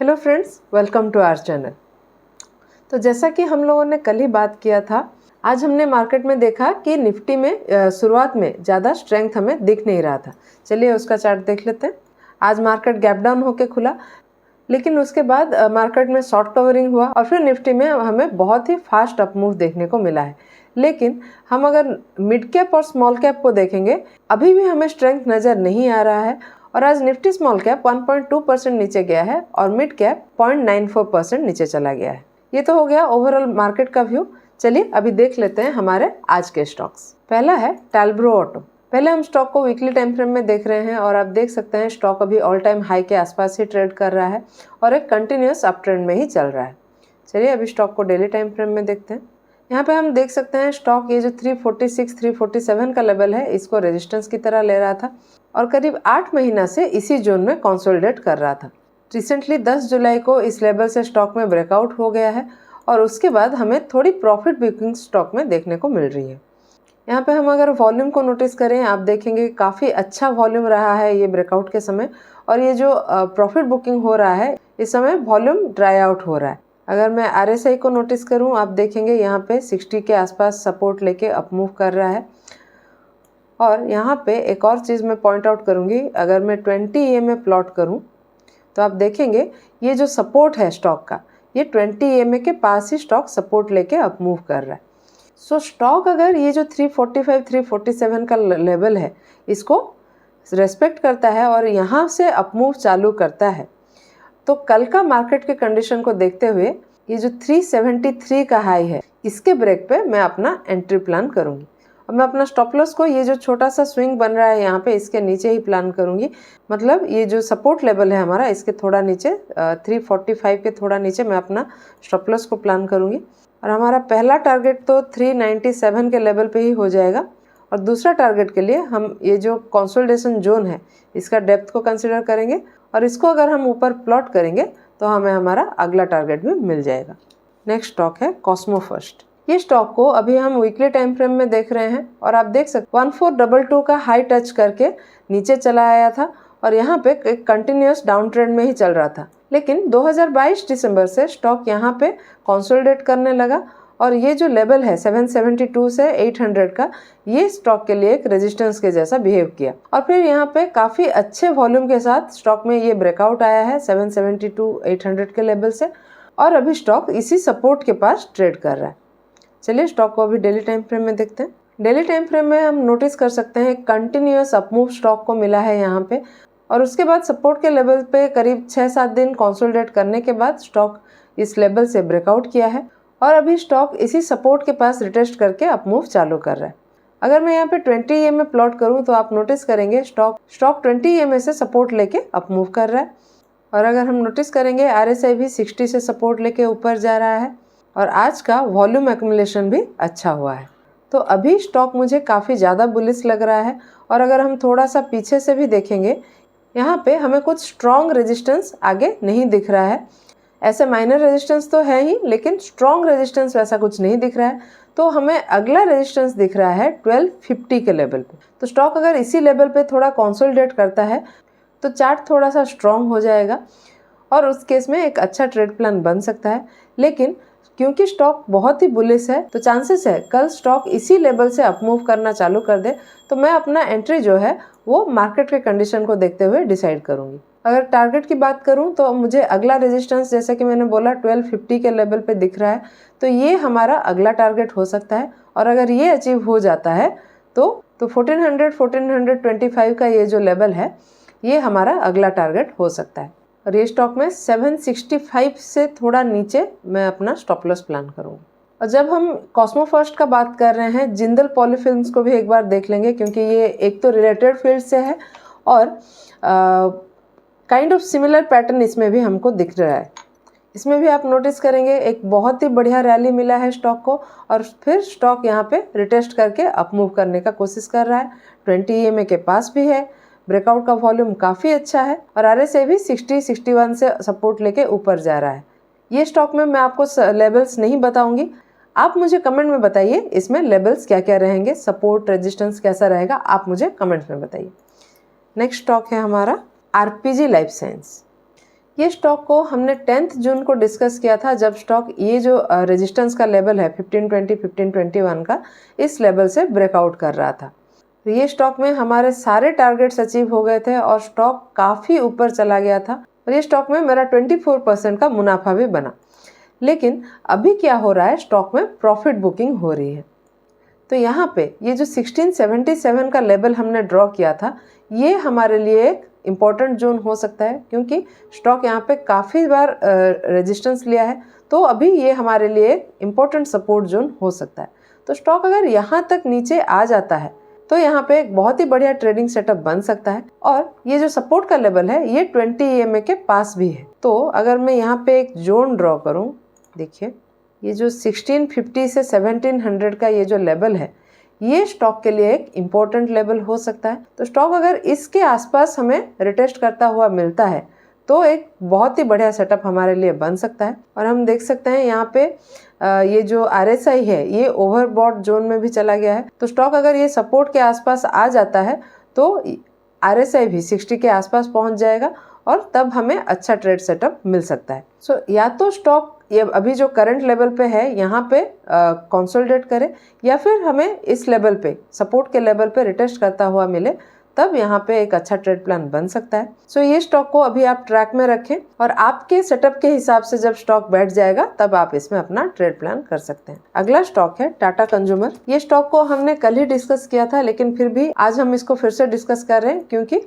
Hello friends, welcome to our channel. तो जैसा कि हम लोगों ने कल ही बात किया था, आज हमने मार्केट में देखा कि निफ्टी में शुरुआत में ज़्यादा स्ट्रेंथ हमें दिख नहीं रहा था। चलिए उसका चार्ट देख लेते हैं। आज मार्केट गैप डाउन होके खुला, लेकिन उसके बाद मार्केट में शॉर्ट कवरिंग हुआ और फिर निफ्टी में हमें बहुत ही फास्ट अप मूव देखने को मिला है। लेकिन हम अगर मिड कैप और स्मॉल कैप को देखेंगे, अभी भी हमें स्ट्रेंथ नज़र नहीं आ रहा है और आज निफ्टी स्मॉल कैप 1.2% नीचे गया है और मिड कैप 0.94% नीचे चला गया है। ये तो हो गया ओवरऑल मार्केट का व्यू। चलिए अभी देख लेते हैं हमारे आज के स्टॉक्स। पहला है टैलब्रो ऑटो। पहले हम स्टॉक को वीकली टाइम फ्रेम में देख रहे हैं और आप देख सकते हैं स्टॉक अभी ऑल टाइम हाई के आसपास ही ट्रेड कर रहा है और एक कंटिन्यूस अप ट्रेंड में ही चल रहा है। चलिए अभी स्टॉक को डेली टाइम फ्रेम में देखते हैं। यहाँ पे हम देख सकते हैं स्टॉक ये जो 346, 347 का लेवल है, इसको रेजिस्टेंस की तरह ले रहा था और करीब 8 महीना से इसी जोन में कंसोलिडेट कर रहा था। रिसेंटली 10 जुलाई को इस लेवल से स्टॉक में ब्रेकआउट हो गया है और उसके बाद हमें थोड़ी प्रॉफिट बुकिंग स्टॉक में देखने को मिल रही है। यहाँ पे हम अगर वॉल्यूम को नोटिस करें, आप देखेंगे काफ़ी अच्छा वॉल्यूम रहा है ये ब्रेकआउट के समय और ये जो प्रॉफिट बुकिंग हो रहा है इस समय वॉल्यूम ड्राई आउट हो रहा है। अगर मैं RSI को नोटिस करूँ, आप देखेंगे यहाँ पे 60 के आसपास सपोर्ट लेके अप मूव कर रहा है। और यहाँ पे एक और चीज़ मैं पॉइंट आउट करूँगी, अगर मैं 20 EMA प्लॉट करूँ तो आप देखेंगे ये जो सपोर्ट है स्टॉक का, ये 20 EMA के पास ही स्टॉक सपोर्ट लेके अप मूव कर रहा है। सो स्टॉक अगर ये जो 345, 347 का लेवल है इसको रेस्पेक्ट करता है और यहाँ से अप मूव चालू करता है, तो कल का मार्केट के कंडीशन को देखते हुए ये जो 373 का हाई है इसके ब्रेक पे मैं अपना एंट्री प्लान करूँगी और मैं अपना स्टॉप लॉस को ये जो छोटा सा स्विंग बन रहा है यहाँ पे इसके नीचे ही प्लान करूँगी। मतलब ये जो सपोर्ट लेवल है हमारा इसके थोड़ा नीचे 345 के थोड़ा नीचे मैं अपना स्टॉप लॉस को प्लान करूँगी और हमारा पहला टारगेट तो 397 के लेवल पे ही हो जाएगा और दूसरा टारगेट के लिए हम ये जो कंसोलिडेशन जोन है इसका डेप्थ को कंसिडर करेंगे और इसको अगर हम ऊपर प्लॉट करेंगे तो हमें हमारा अगला टारगेट भी मिल जाएगा। नेक्स्ट स्टॉक है कॉस्मो फर्स्ट। ये स्टॉक को अभी हम वीकली टाइम फ्रेम में देख रहे हैं और आप देख सकते 1422 का हाई टच करके नीचे चला आया था और यहाँ पे एक कंटिन्यूस डाउन ट्रेंड में ही चल रहा था। लेकिन 2022 दिसंबर से स्टॉक यहाँ पे कंसोलिडेट करने लगा और ये जो लेवल है 772 से 800 का, ये स्टॉक के लिए एक रेजिस्टेंस के जैसा बिहेव किया और फिर यहाँ पे काफ़ी अच्छे वॉल्यूम के साथ स्टॉक में ये ब्रेकआउट आया है 772, 800 के लेवल से और अभी स्टॉक इसी सपोर्ट के पास ट्रेड कर रहा है। चलिए स्टॉक को अभी डेली टाइम फ्रेम में देखते हैं। डेली टाइम फ्रेम में हम नोटिस कर सकते हैं कंटिन्यूस अपमूव स्टॉक को मिला है यहाँ पे और उसके बाद सपोर्ट के लेवल पे करीब 6-7 दिन कंसोलिडेट करने के बाद स्टॉक इस लेवल से ब्रेकआउट किया है और अभी स्टॉक इसी सपोर्ट के पास रिटेस्ट करके अपमूव चालू कर रहा है। अगर मैं यहाँ पे 20 EMA प्लॉट करूँ तो आप नोटिस करेंगे स्टॉक 20 EMA से सपोर्ट लेके अपमूव कर रहा है और अगर हम नोटिस करेंगे RSI भी 60 से सपोर्ट लेके ऊपर जा रहा है और आज का वॉल्यूम एक्यूमुलेशन भी अच्छा हुआ है। तो अभी स्टॉक मुझे काफ़ी ज़्यादा बुलिश लग रहा है और अगर हम थोड़ा सा पीछे से भी देखेंगे, यहाँ पे हमें कुछ स्ट्रॉन्ग रेजिस्टेंस आगे नहीं दिख रहा है। ऐसे माइनर रेजिस्टेंस तो है ही, लेकिन स्ट्रॉन्ग रेजिस्टेंस वैसा कुछ नहीं दिख रहा है। तो हमें अगला रेजिस्टेंस दिख रहा है 1250 के लेवल पे। तो स्टॉक अगर इसी लेवल पे थोड़ा कंसोलिडेट करता है तो चार्ट थोड़ा सा स्ट्रॉन्ग हो जाएगा और उस केस में एक अच्छा ट्रेड प्लान बन सकता है। लेकिन क्योंकि स्टॉक बहुत ही बुलिश है तो चांसेस है कल स्टॉक इसी लेवल से अपमूव करना चालू कर दे, तो मैं अपना एंट्री जो है वो मार्केट के कंडीशन को देखते हुए डिसाइड करूँगी। अगर टारगेट की बात करूं तो मुझे अगला रेजिस्टेंस जैसे कि मैंने बोला 1250 के लेवल पे दिख रहा है, तो ये हमारा अगला टारगेट हो सकता है और अगर ये अचीव हो जाता है तो 1400, 1425 का ये जो लेवल है ये हमारा अगला टारगेट हो सकता है और ये स्टॉक में 765 से थोड़ा नीचे मैं अपना स्टॉप लॉस प्लान करूँगा। और जब हम कॉस्मो फर्स्ट का बात कर रहे हैं, जिंदल पॉलीफिल्म्स को भी एक बार देख लेंगे क्योंकि ये एक तो रिलेटेड फील्ड से है और काइंड ऑफ सिमिलर पैटर्न इसमें भी हमको दिख रहा है। इसमें भी आप नोटिस करेंगे एक बहुत ही बढ़िया रैली मिला है स्टॉक को और फिर स्टॉक यहाँ पे रिटेस्ट करके अप मूव करने का कोशिश कर रहा है। 20 EMA के पास भी है, ब्रेकआउट का वॉल्यूम काफ़ी अच्छा है और RSI भी 60-61 से सपोर्ट लेके ऊपर जा रहा है। ये स्टॉक में मैं आपको लेवल्स नहीं बताऊंगी, आप मुझे कमेंट में बताइए इसमें लेवल्स क्या क्या रहेंगे, सपोर्ट रेजिस्टेंस कैसा रहेगा, आप मुझे कमेंट में बताइए। नेक्स्ट स्टॉक है हमारा RPG लाइफ साइंस। ये स्टॉक को हमने 10 जून को डिस्कस किया था, जब स्टॉक ये जो रेजिस्टेंस का लेवल है 1520 1521 का, इस लेवल से ब्रेकआउट कर रहा था। तो ये स्टॉक में हमारे सारे टारगेट्स अचीव हो गए थे और स्टॉक काफ़ी ऊपर चला गया था और ये स्टॉक में मेरा 24% का मुनाफा भी बना। लेकिन अभी क्या हो रहा है, स्टॉक में प्रॉफिट बुकिंग हो रही है। तो यहाँ पे ये जो 1677 का लेवल हमने ड्रॉ किया था, ये हमारे लिए एक इम्पॉर्टेंट जोन हो सकता है, क्योंकि स्टॉक यहाँ पे काफ़ी बार रेजिस्टेंस लिया है, तो अभी ये हमारे लिए एक इम्पॉर्टेंट सपोर्ट जोन हो सकता है। तो स्टॉक अगर यहाँ तक नीचे आ जाता है तो यहाँ पे एक बहुत ही बढ़िया ट्रेडिंग सेटअप बन सकता है। और ये जो सपोर्ट का लेवल है ये 20 EMA के पास भी है। तो अगर मैं यहाँ पे एक जोन ड्रॉ करूँ, देखिए ये जो 1650 से 1700 का ये जो लेवल है, ये स्टॉक के लिए एक इम्पोर्टेंट लेवल हो सकता है। तो स्टॉक अगर इसके आसपास हमें रिटेस्ट करता हुआ मिलता है तो एक बहुत ही बढ़िया सेटअप हमारे लिए बन सकता है। और हम देख सकते हैं यहाँ पे ये जो RSI है ये ओवरबॉट जोन में भी चला गया है। तो स्टॉक अगर ये सपोर्ट के आसपास आ जाता है तो RSI भी 60 के आसपास पहुँच जाएगा और तब हमें अच्छा ट्रेड सेटअप मिल सकता है। सो या तो स्टॉक ये अभी जो करंट लेवल पे है यहाँ पे कंसोलिडेट करे, या फिर हमें इस लेवल पे सपोर्ट के लेवल पे रिटेस्ट करता हुआ मिले, तब यहाँ पे एक अच्छा ट्रेड प्लान बन सकता है। सो ये स्टॉक को अभी आप ट्रैक में रखें और आपके सेटअप के हिसाब से जब स्टॉक बैठ जाएगा तब आप इसमें अपना ट्रेड प्लान कर सकते हैं। अगला स्टॉक है टाटा कंज्यूमर। ये स्टॉक को हमने कल ही डिस्कस किया था, लेकिन फिर भी आज हम इसको फिर से डिस्कस कर रहे हैं, क्योंकि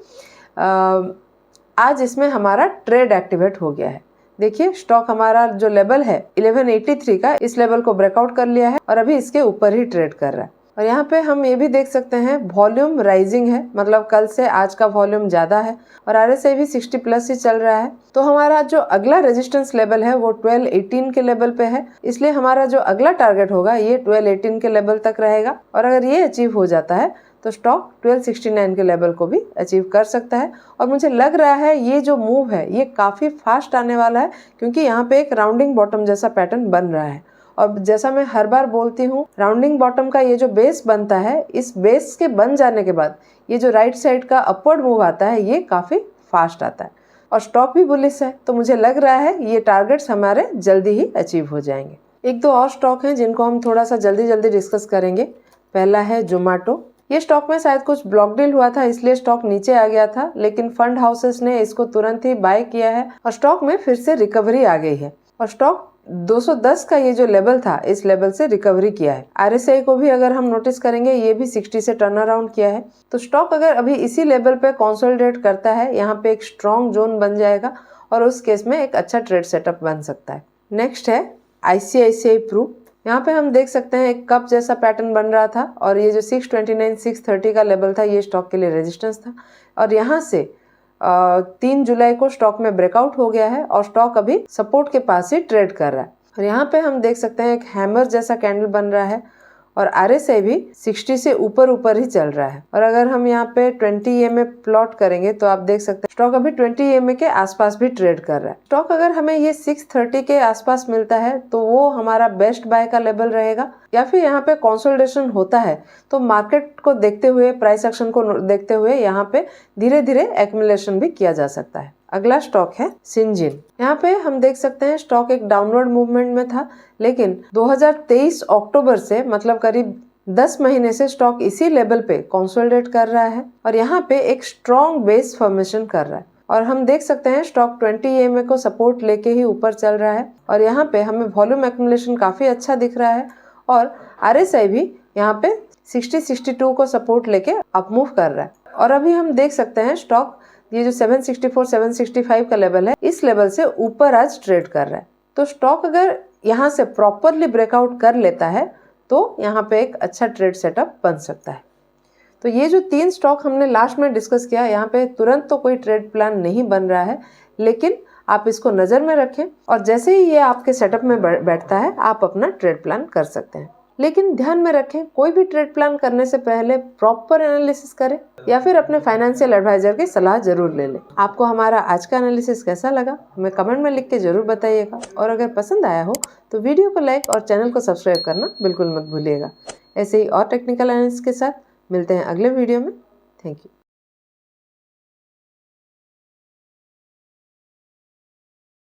आज इसमें हमारा ट्रेड एक्टिवेट हो गया है। देखिए स्टॉक हमारा जो लेवल है 1183 का, इस लेवल को ब्रेकआउट कर लिया है और अभी इसके ऊपर ही ट्रेड कर रहा है। और यहाँ पे हम ये भी देख सकते हैं वॉल्यूम राइजिंग है, मतलब कल से आज का वॉल्यूम ज़्यादा है और RSI भी 60 प्लस ही चल रहा है। तो हमारा जो अगला रेजिस्टेंस लेवल है वो 1218 के लेवल पे है, इसलिए हमारा जो अगला टारगेट होगा ये 1218 के लेवल तक रहेगा। और अगर ये अचीव हो जाता है तो स्टॉक 1269 के लेवल को भी अचीव कर सकता है। और मुझे लग रहा है ये जो मूव है ये काफ़ी फास्ट आने वाला है, क्योंकि यहाँ पे एक राउंडिंग बॉटम जैसा पैटर्न बन रहा है। और जैसा मैं हर बार बोलती हूँ, राउंडिंग बॉटम का ये जो बेस बनता है, इस बेस के बन जाने के बाद ये जो राइट साइड का अपवर्ड मूव आता है ये काफ़ी फास्ट आता है और स्टॉक भी बुलिश है। तो मुझे लग रहा है ये टारगेट्स हमारे जल्दी ही अचीव हो जाएंगे। एक दो और स्टॉक हैं जिनको हम थोड़ा सा जल्दी डिस्कस करेंगे। पहला है जोमेटो। ये स्टॉक में शायद कुछ ब्लॉक डील हुआ था, इसलिए स्टॉक नीचे आ गया था, लेकिन फंड हाउसेस ने इसको तुरंत ही बाय किया है और स्टॉक में फिर से रिकवरी आ गई है और स्टॉक 210 का ये जो लेवल था इस लेवल से रिकवरी किया है। RSI को भी अगर हम नोटिस करेंगे ये भी 60 से टर्न अराउंड किया है। तो स्टॉक अगर अभी इसी लेवल पे कंसोलिडेट करता है, यहाँ पे एक स्ट्रॉन्ग जोन बन जाएगा और उस केस में एक अच्छा ट्रेड सेटअप बन सकता है। नेक्स्ट है ICICI प्रू। यहाँ पे हम देख सकते हैं एक कप जैसा पैटर्न बन रहा था और ये जो 629 630 का लेवल था ये स्टॉक के लिए रेजिस्टेंस था और यहाँ से 3 जुलाई को स्टॉक में ब्रेकआउट हो गया है और स्टॉक अभी सपोर्ट के पास ही ट्रेड कर रहा है। और यहाँ पे हम देख सकते हैं एक हैमर जैसा कैंडल बन रहा है और RSI भी 60 से ऊपर ही चल रहा है। और अगर हम यहाँ पे 20 EMA प्लॉट करेंगे तो आप देख सकते हैं स्टॉक अभी 20 EMA के आसपास भी ट्रेड कर रहा है। स्टॉक अगर हमें ये 630 के आसपास मिलता है तो वो हमारा बेस्ट बाय का लेवल रहेगा, या फिर यहाँ पे कंसोलिडेशन होता है तो मार्केट को देखते हुए, प्राइस एक्शन को देखते हुए यहाँ पे धीरे धीरे एक्युमुलेशन भी किया जा सकता है। अगला स्टॉक है सिंजिन। यहाँ पे हम देख सकते हैं स्टॉक एक डाउनवर्ड मूवमेंट में था, लेकिन 2023 अक्टूबर से मतलब करीब 10 महीने से स्टॉक इसी लेवल पे कंसोलिडेट कर रहा है और यहाँ पे एक स्ट्रॉन्ग बेस फॉर्मेशन कर रहा है। और हम देख सकते हैं स्टॉक 20 EMA को सपोर्ट लेके ही ऊपर चल रहा है और यहाँ पे हमें वॉल्यूम एक्युमुलेशन काफी अच्छा दिख रहा है और RSI भी यहाँ पे 60-62 को सपोर्ट लेके अप मूव कर रहा है। और अभी हम देख सकते हैं स्टॉक ये जो 764-765 का लेवल है इस लेवल से ऊपर आज ट्रेड कर रहा है। तो स्टॉक अगर यहाँ से प्रॉपरली ब्रेकआउट कर लेता है तो यहाँ पे एक अच्छा ट्रेड सेटअप बन सकता है। तो ये जो 3 स्टॉक हमने लास्ट में डिस्कस किया, यहाँ पे तुरंत तो कोई ट्रेड प्लान नहीं बन रहा है, लेकिन आप इसको नज़र में रखें और जैसे ही ये आपके सेटअप में बैठता है आप अपना ट्रेड प्लान कर सकते हैं। लेकिन ध्यान में रखें, कोई भी ट्रेड प्लान करने से पहले प्रॉपर एनालिसिस करें या फिर अपने फाइनेंशियल एडवाइजर की सलाह जरूर ले लें। आपको हमारा आज का एनालिसिस कैसा लगा हमें कमेंट में लिख के जरूर बताइएगा और अगर पसंद आया हो तो वीडियो को लाइक और चैनल को सब्सक्राइब करना बिल्कुल मत भूलिएगा। ऐसे ही और टेक्निकल एनालिसिस के साथ मिलते हैं अगले वीडियो में। Thank you.